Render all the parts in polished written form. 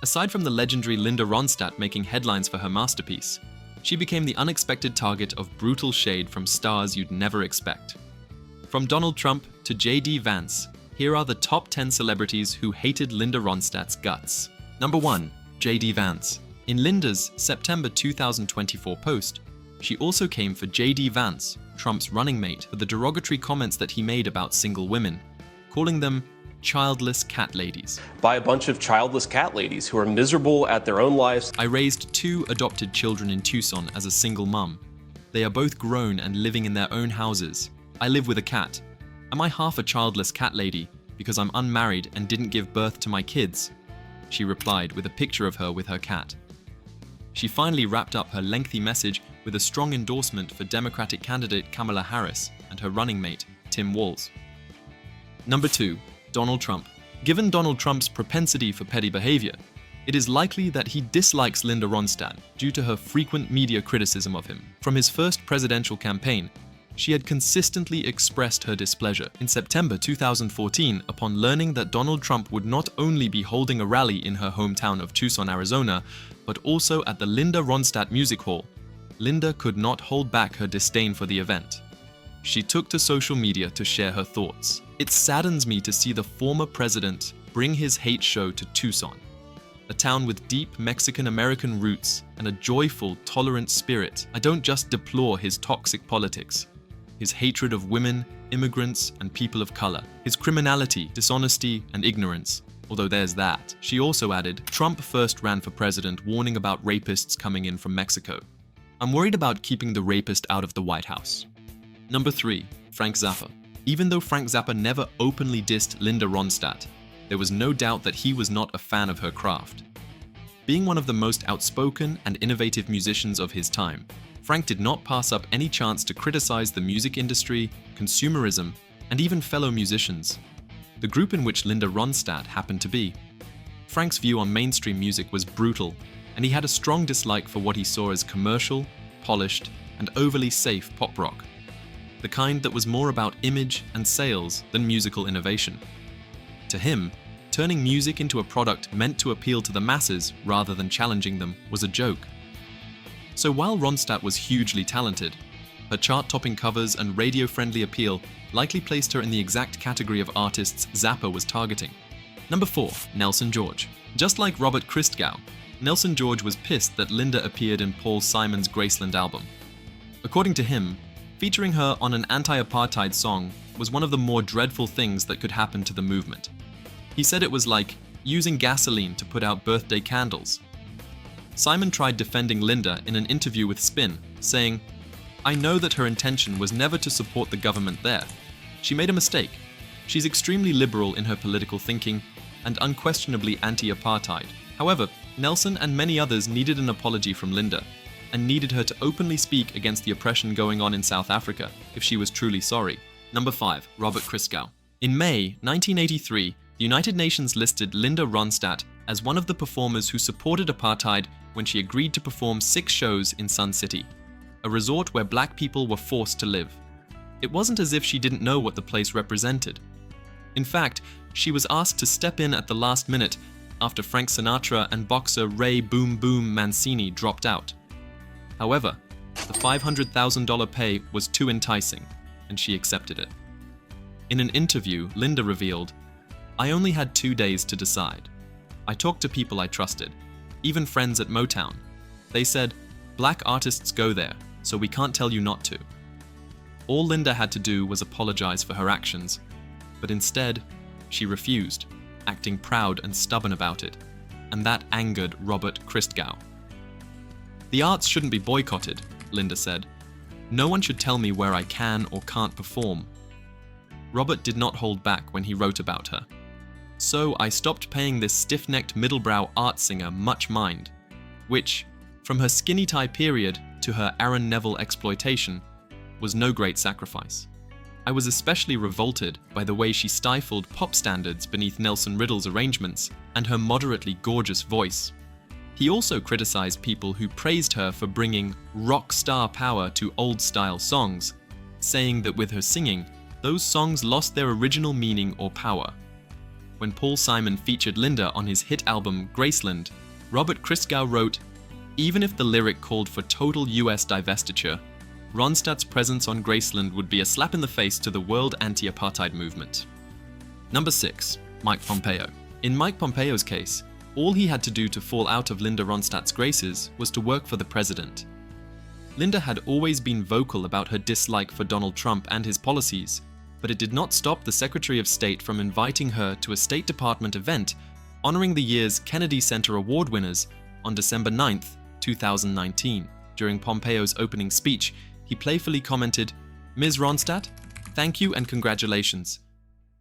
Aside from the legendary Linda Ronstadt making headlines for her masterpiece, she became the unexpected target of brutal shade from stars you'd never expect. From Donald Trump to J.D. Vance, here are the top 10 celebrities who hated Linda Ronstadt's guts. Number 1. J.D. Vance. In Linda's September 2024 post, she also came for J.D. Vance, Trump's running mate, for the derogatory comments that he made about single women, calling them childless cat ladies. By a bunch of childless cat ladies who are miserable at their own lives. I raised 2 adopted children in Tucson as a single mum. They are both grown and living in their own houses. I live with a cat. Am I half a childless cat lady because I'm unmarried and didn't give birth to my kids? She replied with a picture of her with her cat. She finally wrapped up her lengthy message with a strong endorsement for Democratic candidate Kamala Harris and her running mate, Tim Walz. Number 2. Donald Trump. Given Donald Trump's propensity for petty behavior, it is likely that he dislikes Linda Ronstadt due to her frequent media criticism of him. From his first presidential campaign, she had consistently expressed her displeasure. In September 2014, upon learning that Donald Trump would not only be holding a rally in her hometown of Tucson, Arizona, but also at the Linda Ronstadt Music Hall, Linda could not hold back her disdain for the event. She took to social media to share her thoughts. It saddens me to see the former president bring his hate show to Tucson, a town with deep Mexican-American roots and a joyful, tolerant spirit. I don't just deplore his toxic politics, his hatred of women, immigrants, and people of color, his criminality, dishonesty, and ignorance, although there's that. She also added, Trump first ran for president warning about rapists coming in from Mexico. I'm worried about keeping the rapist out of the White House. Number 3. Frank Zappa. Even though Frank Zappa never openly dissed Linda Ronstadt, there was no doubt that he was not a fan of her craft. Being one of the most outspoken and innovative musicians of his time, Frank did not pass up any chance to criticize the music industry, consumerism, and even fellow musicians, the group in which Linda Ronstadt happened to be. Frank's view on mainstream music was brutal, and he had a strong dislike for what he saw as commercial, polished, and overly safe pop rock, the kind that was more about image and sales than musical innovation. To him, turning music into a product meant to appeal to the masses rather than challenging them was a joke. So while Ronstadt was hugely talented, her chart-topping covers and radio-friendly appeal likely placed her in the exact category of artists Zappa was targeting. Number 4. Nelson George. Just like Robert Christgau, Nelson George was pissed that Linda appeared in Paul Simon's Graceland album. According to him, featuring her on an anti-apartheid song was one of the more dreadful things that could happen to the movement. He said it was like using gasoline to put out birthday candles. Simon tried defending Linda in an interview with Spin, saying, I know that her intention was never to support the government there. She made a mistake. She's extremely liberal in her political thinking and unquestionably anti-apartheid. However, Nelson and many others needed an apology from Linda and needed her to openly speak against the oppression going on in South Africa if she was truly sorry. Number 5. Robert Christgau. In May 1983, the United Nations listed Linda Ronstadt as one of the performers who supported apartheid when she agreed to perform 6 shows in Sun City, a resort where black people were forced to live. It wasn't as if she didn't know what the place represented. In fact, she was asked to step in at the last minute after Frank Sinatra and boxer Ray Boom Boom Mancini dropped out. However, the $500,000 pay was too enticing, and she accepted it. In an interview, Linda revealed, I only had 2 days to decide. I talked to people I trusted, even friends at Motown. They said, black artists go there, so we can't tell you not to. All Linda had to do was apologize for her actions, but instead, she refused, acting proud and stubborn about it, and that angered Robert Christgau. The arts shouldn't be boycotted, Linda said. No one should tell me where I can or can't perform. Robert did not hold back when he wrote about her. So I stopped paying this stiff-necked middlebrow art singer much mind, which, from her skinny tie period to her Aaron Neville exploitation, was no great sacrifice. I was especially revolted by the way she stifled pop standards beneath Nelson Riddle's arrangements and her moderately gorgeous voice. He also criticized people who praised her for bringing rock star power to old-style songs, saying that with her singing, those songs lost their original meaning or power. when Paul Simon featured Linda on his hit album Graceland, Robert Christgau wrote, "Even if the lyric called for total US divestiture, Ronstadt's presence on Graceland would be a slap in the face to the world anti-apartheid movement." Number 6. Mike Pompeo. In Mike Pompeo's case, all he had to do to fall out of Linda Ronstadt's graces was to work for the president. Linda had always been vocal about her dislike for Donald Trump and his policies, but it did not stop the Secretary of State from inviting her to a State Department event honoring the year's Kennedy Center Award winners on December 9, 2019. During Pompeo's opening speech, he playfully commented, "Ms. Ronstadt, thank you and congratulations.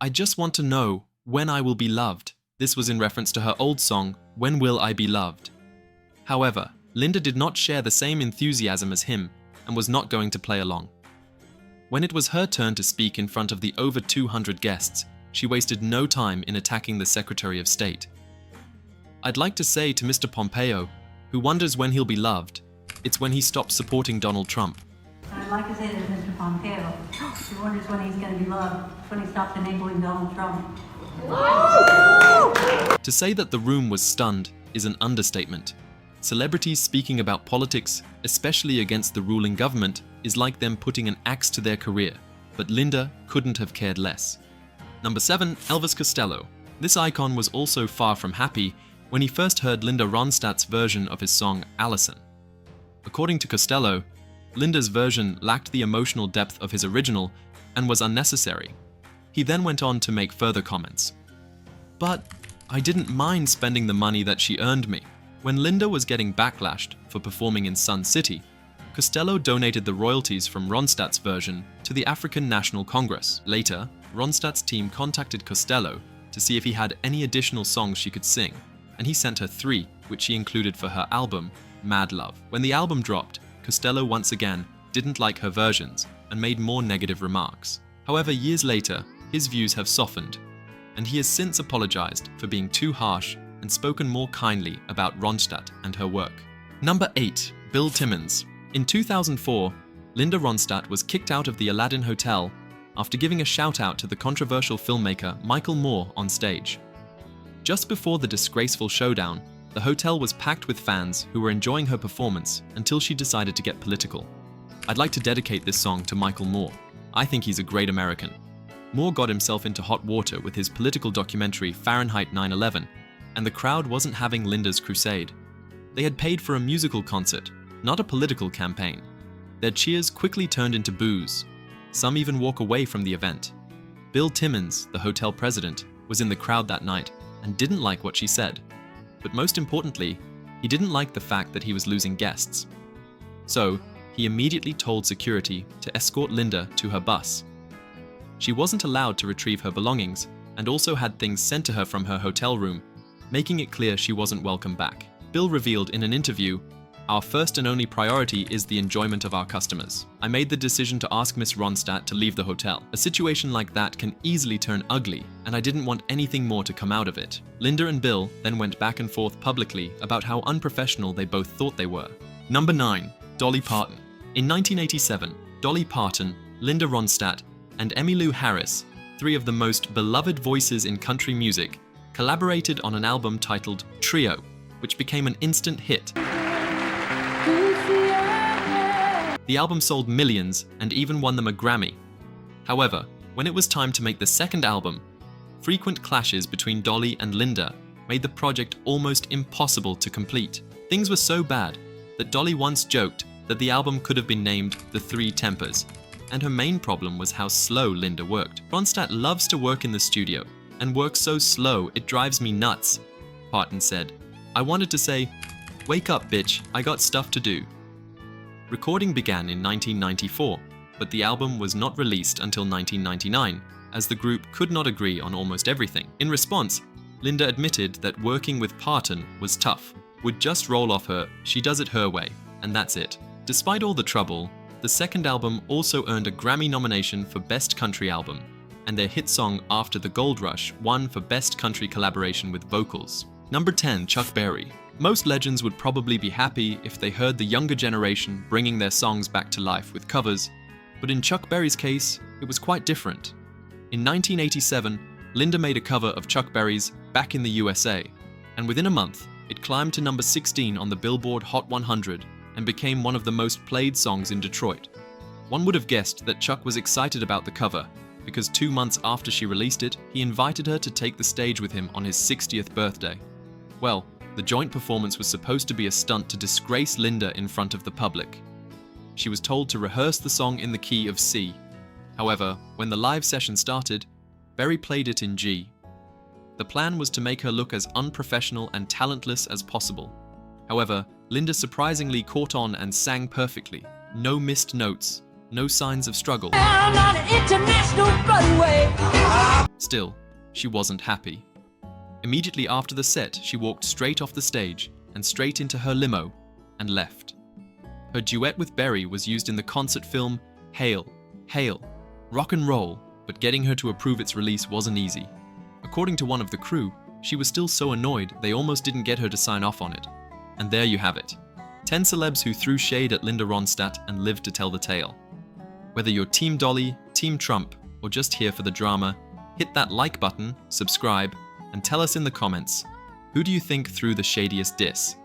I just want to know when I will be loved." This was in reference to her old song, "When Will I Be Loved?" However, Linda did not share the same enthusiasm as him and was not going to play along. When it was her turn to speak in front of the over 200 guests, she wasted no time in attacking the Secretary of State. "I'd like to say to Mr. Pompeo, who wonders when he'll be loved, it's when he stops supporting Donald Trump." I'd like to say to Mr. Pompeo, he wonders when he's going to be loved, when he stops enabling Donald Trump. To say that the room was stunned is an understatement. Celebrities speaking about politics, especially against the ruling government, is like them putting an axe to their career, but Linda couldn't have cared less. Number 7. Elvis Costello. This icon was also far from happy when he first heard Linda Ronstadt's version of his song Allison. According to Costello, Linda's version lacked the emotional depth of his original and was unnecessary. He then went on to make further comments. "But I didn't mind spending the money that she earned me." When Linda was getting backlashed for performing in Sun City, Costello donated the royalties from Ronstadt's version to the African National Congress. Later, Ronstadt's team contacted Costello to see if he had any additional songs she could sing, and he sent her 3, which she included for her album, Mad Love. When the album dropped, Costello once again didn't like her versions and made more negative remarks. However, years later, his views have softened, and he has since apologized for being too harsh and spoken more kindly about Ronstadt and her work. Number 8. Bill Timmons. In 2004, Linda Ronstadt was kicked out of the Aladdin Hotel after giving a shout-out to the controversial filmmaker Michael Moore on stage. Just before the disgraceful showdown, the hotel was packed with fans who were enjoying her performance until she decided to get political. I'd like to dedicate this song to Michael Moore. I think he's a great American. Moore got himself into hot water with his political documentary Fahrenheit 9/11, and the crowd wasn't having Linda's crusade. They had paid for a musical concert, not a political campaign. Their cheers quickly turned into boos. Some even walk away from the event. Bill Timmons, the hotel president, was in the crowd that night and didn't like what she said. But most importantly, he didn't like the fact that he was losing guests. So, he immediately told security to escort Linda to her bus. She wasn't allowed to retrieve her belongings and also had things sent to her from her hotel room, making it clear she wasn't welcome back. Bill revealed in an interview, "Our first and only priority is the enjoyment of our customers. I made the decision to ask Miss Ronstadt to leave the hotel. A situation like that can easily turn ugly, and I didn't want anything more to come out of it." Linda and Bill then went back and forth publicly about how unprofessional they both thought they were. Number 9. Dolly Parton. In 1987, Dolly Parton, Linda Ronstadt, and Emmylou Harris, 3 of the most beloved voices in country music, collaborated on an album titled Trio, which became an instant hit. The album sold millions and even won them a Grammy. However, when it was time to make the second album, frequent clashes between Dolly and Linda made the project almost impossible to complete. Things were so bad that Dolly once joked that the album could have been named The Three Tempers, and her main problem was how slow Linda worked. Ronstadt loves to work in the studio, and works so slow it drives me nuts, Parton said. "I wanted to say, wake up bitch, I got stuff to do." Recording began in 1994, but the album was not released until 1999, as the group could not agree on almost everything. In response, Linda admitted that working with Parton was tough. Would just roll off her, she does it her way, and that's it. Despite all the trouble, the second album also earned a Grammy nomination for Best Country Album, and their hit song After the Gold Rush won for Best Country Collaboration with Vocals. Number 10. Chuck Berry. Most legends would probably be happy if they heard the younger generation bringing their songs back to life with covers, but in Chuck Berry's case, it was quite different. In 1987, Linda made a cover of Chuck Berry's Back in the USA, and within a month, it climbed to number 16 on the Billboard Hot 100 and became one of the most played songs in Detroit. One would have guessed that Chuck was excited about the cover, because 2 months after she released it, he invited her to take the stage with him on his 60th birthday. Well, the joint performance was supposed to be a stunt to disgrace Linda in front of the public. She was told to rehearse the song in the key of C. However, when the live session started, Berry played it in G. The plan was to make her look as unprofessional and talentless as possible. However, Linda surprisingly caught on and sang perfectly. No missed notes, no signs of struggle. Still, she wasn't happy. Immediately after the set, she walked straight off the stage and straight into her limo and left. Her duet with Berry was used in the concert film Hail, Hail, Rock and Roll, but getting her to approve its release wasn't easy. According to one of the crew, she was still so annoyed they almost didn't get her to sign off on it. And there you have it. 10 celebs who threw shade at Linda Ronstadt and lived to tell the tale. Whether you're Team Dolly, Team Trump, or just here for the drama, hit that like button, subscribe, and tell us in the comments, who do you think threw the shadiest diss?